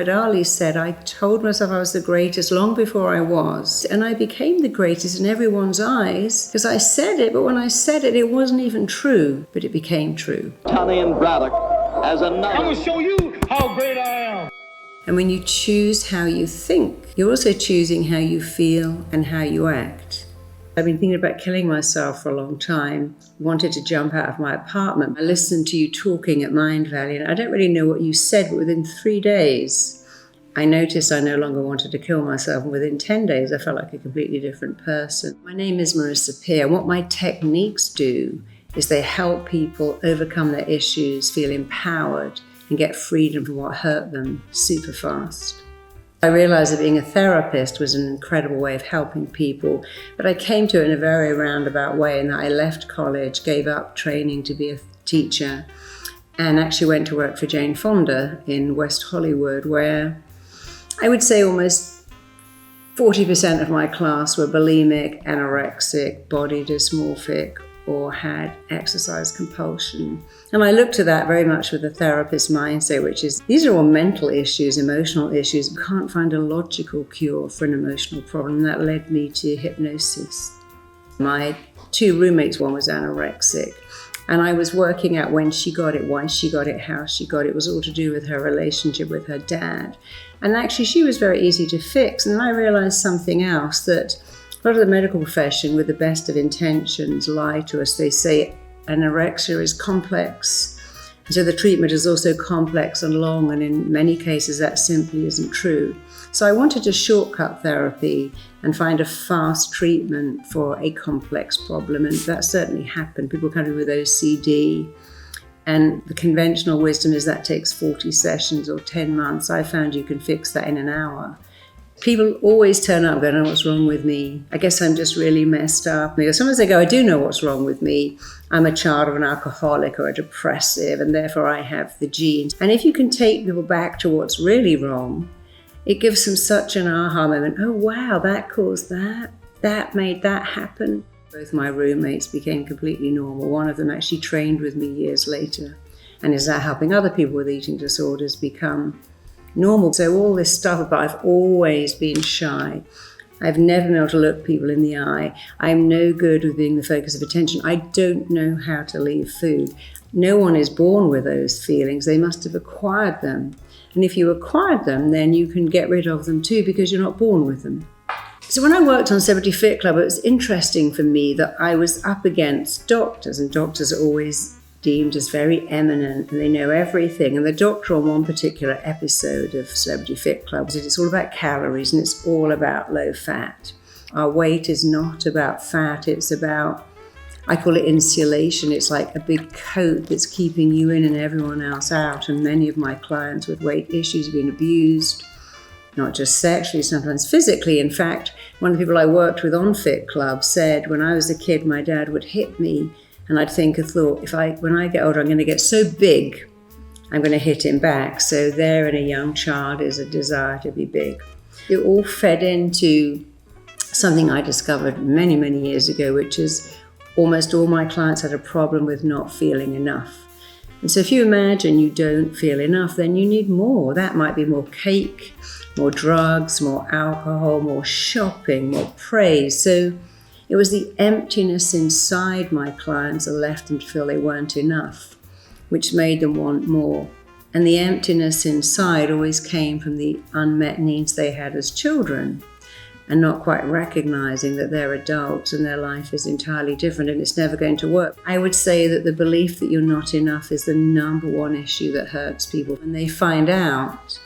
Muhammad Ali said, I told myself I was the greatest long before I was, and I became the greatest in everyone's eyes because I said it, but when I said it, it wasn't even true, but it became true. Italian Braddock as another. I'm going to show you how great I am. And when you choose how you think, you're also choosing how you feel and how you act. I've been thinking about killing myself for a long time. Wanted to jump out of my apartment. I listened to you talking at Mind Valley, and I don't really know what you said, but within 3 days, I noticed I no longer wanted to kill myself, and within 10 days, I felt like a completely different person. My name is Marissa Peer, and what my techniques do is they help people overcome their issues, feel empowered, and get freedom from what hurt them super fast. I realized that being a therapist was an incredible way of helping people, but I came to it in a very roundabout way in that I left college, gave up training to be a teacher, and actually went to work for Jane Fonda in West Hollywood, where I would say almost 40% of my class were bulimic, anorexic, body dysmorphic, or had exercise compulsion. And I looked at that very much with a therapist mindset, which is, these are all mental issues, emotional issues. You can't find a logical cure for an emotional problem. That led me to hypnosis. My 2 roommates, one was anorexic, and I was working out when she got it, why she got it, how she got it. It was all to do with her relationship with her dad. And actually she was very easy to fix. And then I realized something else, that a lot of the medical profession, with the best of intentions, lie to us. They say anorexia is complex, and so the treatment is also complex and long, and in many cases that simply isn't true. So I wanted to shortcut therapy and find a fast treatment for a complex problem, and that certainly happened. People come in with OCD, and the conventional wisdom is that takes 40 sessions or 10 months. I found you can fix that in an hour. People always turn up going, oh, what's wrong with me? I guess I'm just really messed up. Because sometimes they go, I do know what's wrong with me. I'm a child of an alcoholic or a depressive, and therefore I have the genes. And if you can take people back to what's really wrong, it gives them such an aha moment. Oh, wow, that caused that. That made that happen. Both my roommates became completely normal. One of them actually trained with me years later and is now helping other people with eating disorders become normal. So all this stuff, but I've always been shy. I've never been able to look people in the eye. I'm no good with being the focus of attention. I don't know how to leave food. No one is born with those feelings. They must have acquired them. And if you acquired them, then you can get rid of them too, because you're not born with them. So when I worked on Celebrity Fit Club, it was interesting for me that I was up against doctors, and doctors are always deemed as very eminent and they know everything. And the doctor on one particular episode of Celebrity Fit Club said it's all about calories and it's all about low fat. Our weight is not about fat, it's about, I call it insulation. It's like a big coat that's keeping you in and everyone else out. And many of my clients with weight issues have been abused, not just sexually, sometimes physically. In fact, one of the people I worked with on Fit Club said, when I was a kid, my dad would hit me and I'd think a thought, when I get older, I'm going to get so big, I'm going to hit him back. So there in a young child is a desire to be big. It all fed into something I discovered many, many years ago, which is almost all my clients had a problem with not feeling enough. And so if you imagine you don't feel enough, then you need more. That might be more cake, more drugs, more alcohol, more shopping, more praise. So it was the emptiness inside my clients that left them to feel they weren't enough, which made them want more. And the emptiness inside always came from the unmet needs they had as children, and not quite recognizing that they're adults and their life is entirely different and it's never going to work. I would say that the belief that you're not enough is the number one issue that hurts people. When they find out,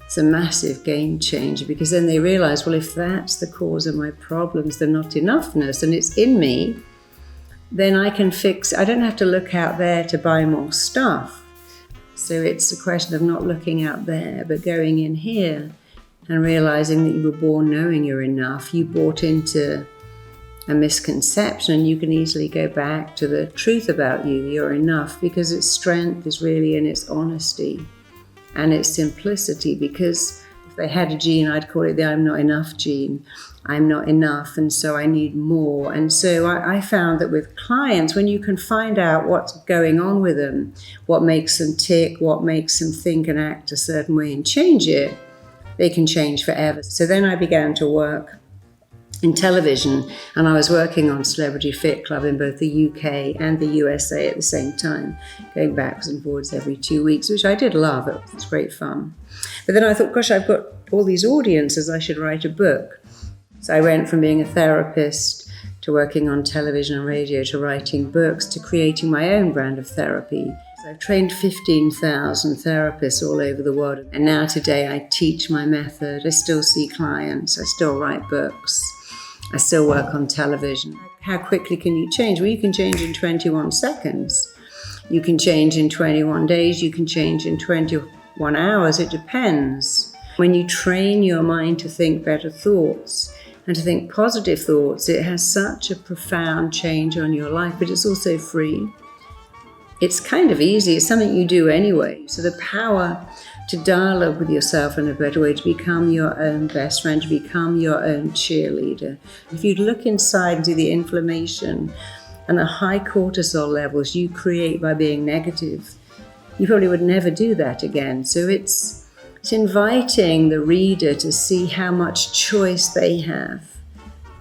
it's a massive game changer, because then they realize, well, if that's the cause of my problems, the not enoughness, and it's in me, then I can fix it. I don't have to look out there to buy more stuff. So it's a question of not looking out there, but going in here and realizing that you were born knowing you're enough. You bought into a misconception, and you can easily go back to the truth about you. You're enough, because its strength is really in its honesty and its simplicity. Because if they had a gene, I'd call it the I'm not enough gene. I'm not enough, and so I need more. And so I found that with clients, when you can find out what's going on with them, what makes them tick, what makes them think and act a certain way and change it, they can change forever. So then I began to work in television, and I was working on Celebrity Fit Club in both the UK and the USA at the same time, going backwards and forwards every 2 weeks, which I did love. It was great fun. But then I thought, gosh, I've got all these audiences, I should write a book. So I went from being a therapist to working on television and radio to writing books to creating my own brand of therapy. So I've trained 15,000 therapists all over the world. And now today I teach my method. I still see clients. I still write books. I still work on television. How quickly can you change? Well, you can change in 21 seconds. You can change in 21 days. You can change in 21 hours. It depends. When you train your mind to think better thoughts and to think positive thoughts, it has such a profound change on your life, but it's also free. It's kind of easy. It's something you do anyway. So the power to dialogue with yourself in a better way, to become your own best friend, to become your own cheerleader. If you look inside into the inflammation and the high cortisol levels you create by being negative, you probably would never do that again. So it's inviting the reader to see how much choice they have,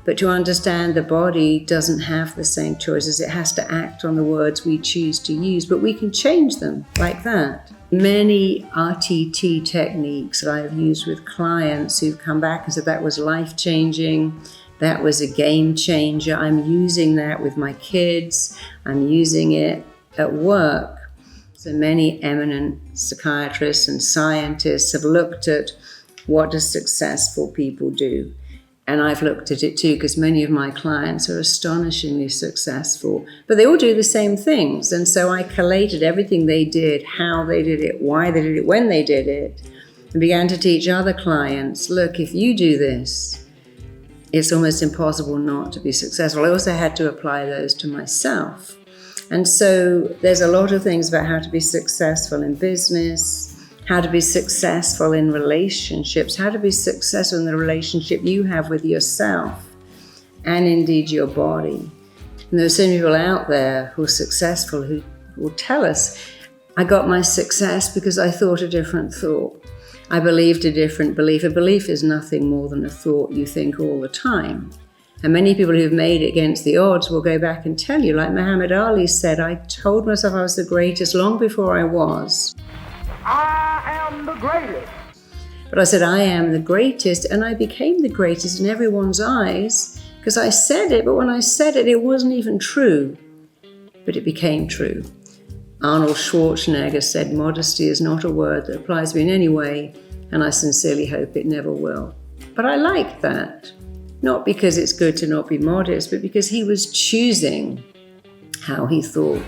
but to understand the body doesn't have the same choices. It has to act on the words we choose to use, but we can change them like that. Many RTT techniques that I have used with clients who've come back and said that was life-changing, that was a game changer. I'm using that with my kids. I'm using it at work. So many eminent psychiatrists and scientists have looked at what do successful people do. And I've looked at it too, because many of my clients are astonishingly successful, but they all do the same things. And so I collated everything they did, how they did it, why they did it, when they did it, and began to teach other clients, look, if you do this, it's almost impossible not to be successful. I also had to apply those to myself. And so there's a lot of things about how to be successful in business, how to be successful in relationships, how to be successful in the relationship you have with yourself and indeed your body. And there are so many people out there who are successful who will tell us, I got my success because I thought a different thought. I believed a different belief. A belief is nothing more than a thought you think all the time. And many people who've made it against the odds will go back and tell you, like Muhammad Ali said, I told myself I was the greatest long before I was. I am the greatest. But I said, I am the greatest, and I became the greatest in everyone's eyes because I said it, but when I said it, it wasn't even true. But it became true. Arnold Schwarzenegger said, modesty is not a word that applies to me in any way, and I sincerely hope it never will. But I like that. Not because it's good to not be modest, but because he was choosing how he thought.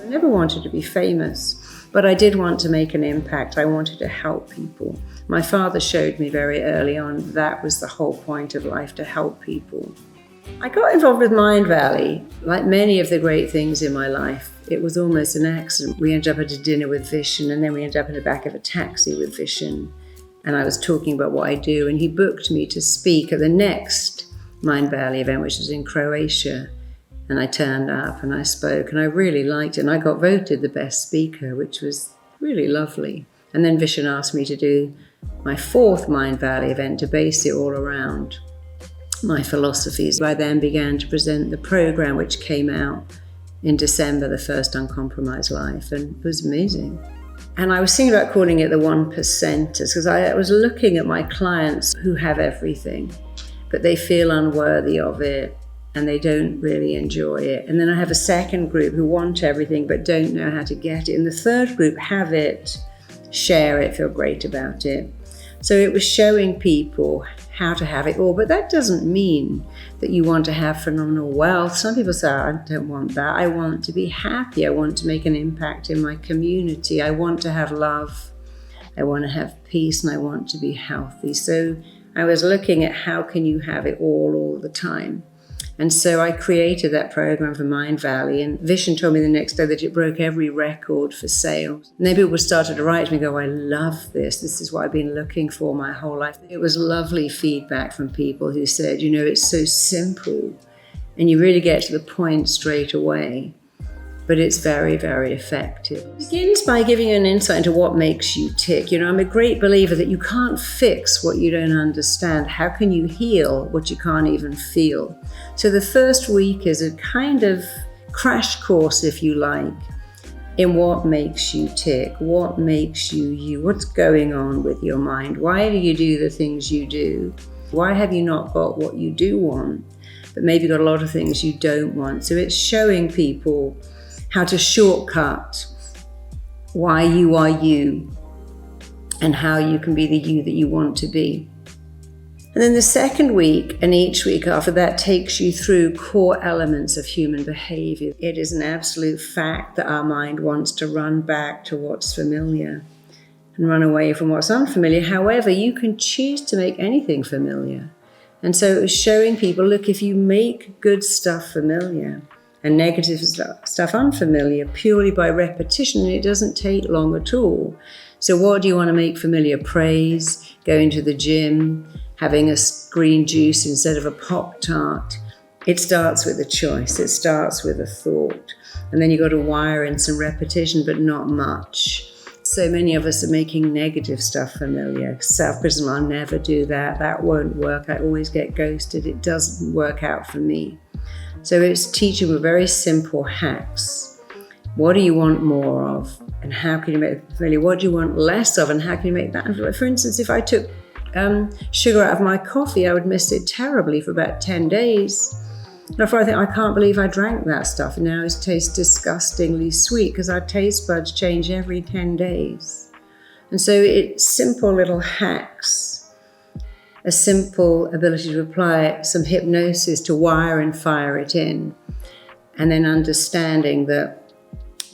I never wanted to be famous. But I did want to make an impact. I wanted to help people. My father showed me very early on that was the whole point of life, to help people. I got involved with Mind Valley. Like many of the great things in my life, it was almost an accident. We ended up at a dinner with Vishen, and then we ended up in the back of a taxi with Vishen. And I was talking about what I do, and he booked me to speak at the next Mind Valley event, which was in Croatia. And I turned up and I spoke, and I really liked it. And I got voted the best speaker, which was really lovely. And then Vishen asked me to do my fourth Mind Valley event to base it all around my philosophies. I then began to present the program, which came out in December, the first Uncompromised Life, and it was amazing. And I was thinking about calling it the 1%ers, because I was looking at my clients who have everything, but they feel unworthy of it and they don't really enjoy it. And then I have a second group who want everything but don't know how to get it. And the third group have it, share it, feel great about it. So it was showing people how to have it all, but that doesn't mean that you want to have phenomenal wealth. Some people say, I don't want that. I want to be happy. I want to make an impact in my community. I want to have love. I want to have peace, and I want to be healthy. So I was looking at how can you have it all the time. And so I created that program for Mind Valley, and Vishen told me the next day that it broke every record for sales. And then people started to write to me, go, I love this. This is what I've been looking for my whole life. It was lovely feedback from people who said, you know, it's so simple and you really get to the point straight away. but it's very, very effective. It begins by giving you an insight into what makes you tick. I'm a great believer that you can't fix what you don't understand. How can you heal what you can't even feel? So the first week is a kind of crash course, if you like, in what makes you tick, what makes you you, what's going on with your mind, why do you do the things you do, why have you not got what you do want, but maybe got a lot of things you don't want. So it's showing people how to shortcut why you are you and how you can be the you that you want to be. And then the second week and each week after that takes you through core elements of human behavior. It is an absolute fact that our mind wants to run back to what's familiar and run away from what's unfamiliar. However, you can choose to make anything familiar. And so it was showing people, look, if you make good stuff familiar and negative stuff unfamiliar purely by repetition, it doesn't take long at all. So what do you want to make familiar? Praise, going to the gym, having a green juice instead of a Pop-Tart. It starts with a choice. It starts with a thought. And then you've got to wire in some repetition, but not much. So many of us are making negative stuff familiar. Self-criticism, I'll never do that. That won't work. I always get ghosted. It doesn't work out for me. So it's teaching with very simple hacks. What do you want more of? And how can you make it familiar? What do you want less of? And how can you make that? For instance, if I took sugar out of my coffee, I would miss it terribly for about 10 days. Therefore, I think, I can't believe I drank that stuff. And now it tastes disgustingly sweet because our taste buds change every 10 days. And so it's simple little hacks. A simple ability to apply some hypnosis to wire and fire it in. And then understanding that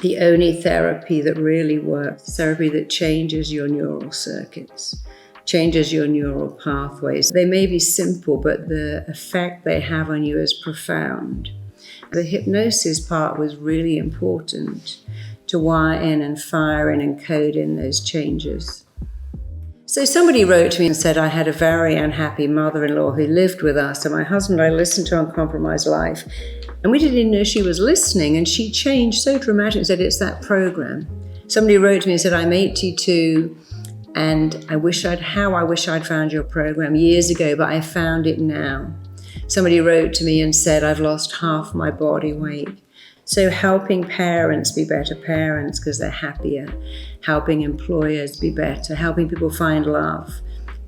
the only therapy that really works, therapy that changes your neural circuits, changes your neural pathways. They may be simple, but the effect they have on you is profound. The hypnosis part was really important to wire in and fire in and code in those changes. So somebody wrote to me and said, I had a very unhappy mother-in-law who lived with us, and my husband and I listened to Uncompromised Life, and we didn't even know she was listening, and she changed so dramatically and said, it's that program. Somebody wrote to me and said, I'm 82, and I wish I'd found your program years ago, but I found it now. Somebody wrote to me and said, I've lost half my body weight. So helping parents be better parents because they're happier, helping employers be better, helping people find love,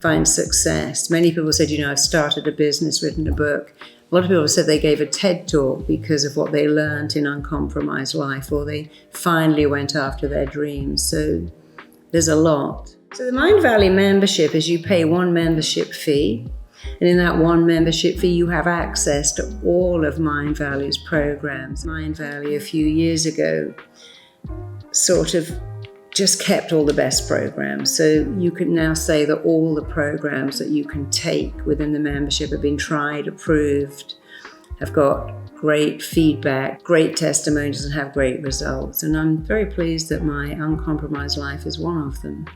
find success. Many people said, I've started a business, written a book. A lot of people said they gave a TED talk because of what they learned in Uncompromised Life, or they finally went after their dreams. So there's a lot. So the Mind Valley membership is you pay one membership fee. And in that one membership fee, you have access to all of Mind Valley's programs. Mind Valley a few years ago sort of just kept all the best programs. So you can now say that all the programs that you can take within the membership have been tried, approved, have got great feedback, great testimonials, and have great results. And I'm very pleased that my Uncompromised Life is one of them.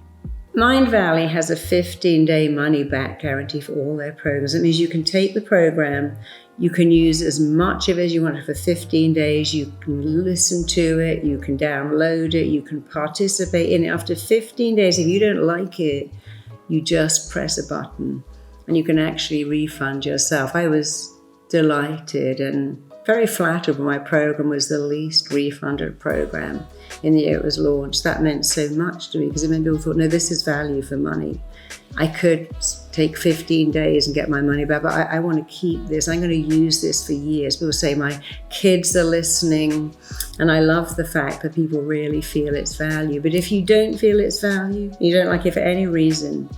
Mind Valley has a 15-day money-back guarantee for all their programs. That means you can take the program, you can use as much of it as you want for 15 days, you can listen to it, you can download it, you can participate in it. After 15 days, if you don't like it, you just press a button and you can actually refund yourself. I was delighted and very flattered when my program was the least refunded program in the year it was launched. That meant so much to me because many people thought, no, this is value for money. I could take 15 days and get my money back, but I want to keep this. I'm going to use this for years. People say my kids are listening, and I love the fact that people really feel its value. But if you don't feel its value, you don't like it for any reason,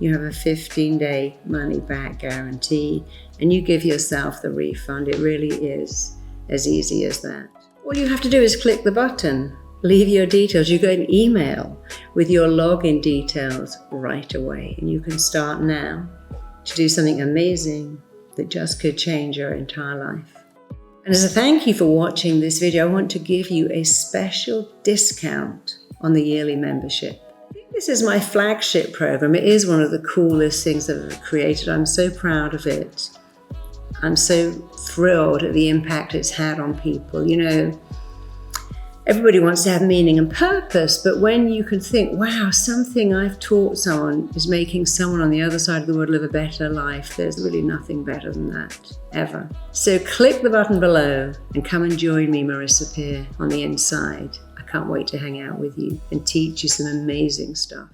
you have a 15-day money-back guarantee, and you give yourself the refund. It really is as easy as that. All you have to do is click the button, leave your details. You get an email with your login details right away, and you can start now to do something amazing that just could change your entire life. And as a thank you for watching this video, I want to give you a special discount on the yearly membership. This is my flagship program. It is one of the coolest things I've ever created. I'm so proud of it. I'm so thrilled at the impact it's had on people. Everybody wants to have meaning and purpose, but when you can think, wow, something I've taught someone is making someone on the other side of the world live a better life, there's really nothing better than that, ever. So click the button below and come and join me, Marissa Peer, on the inside. I can't wait to hang out with you and teach you some amazing stuff.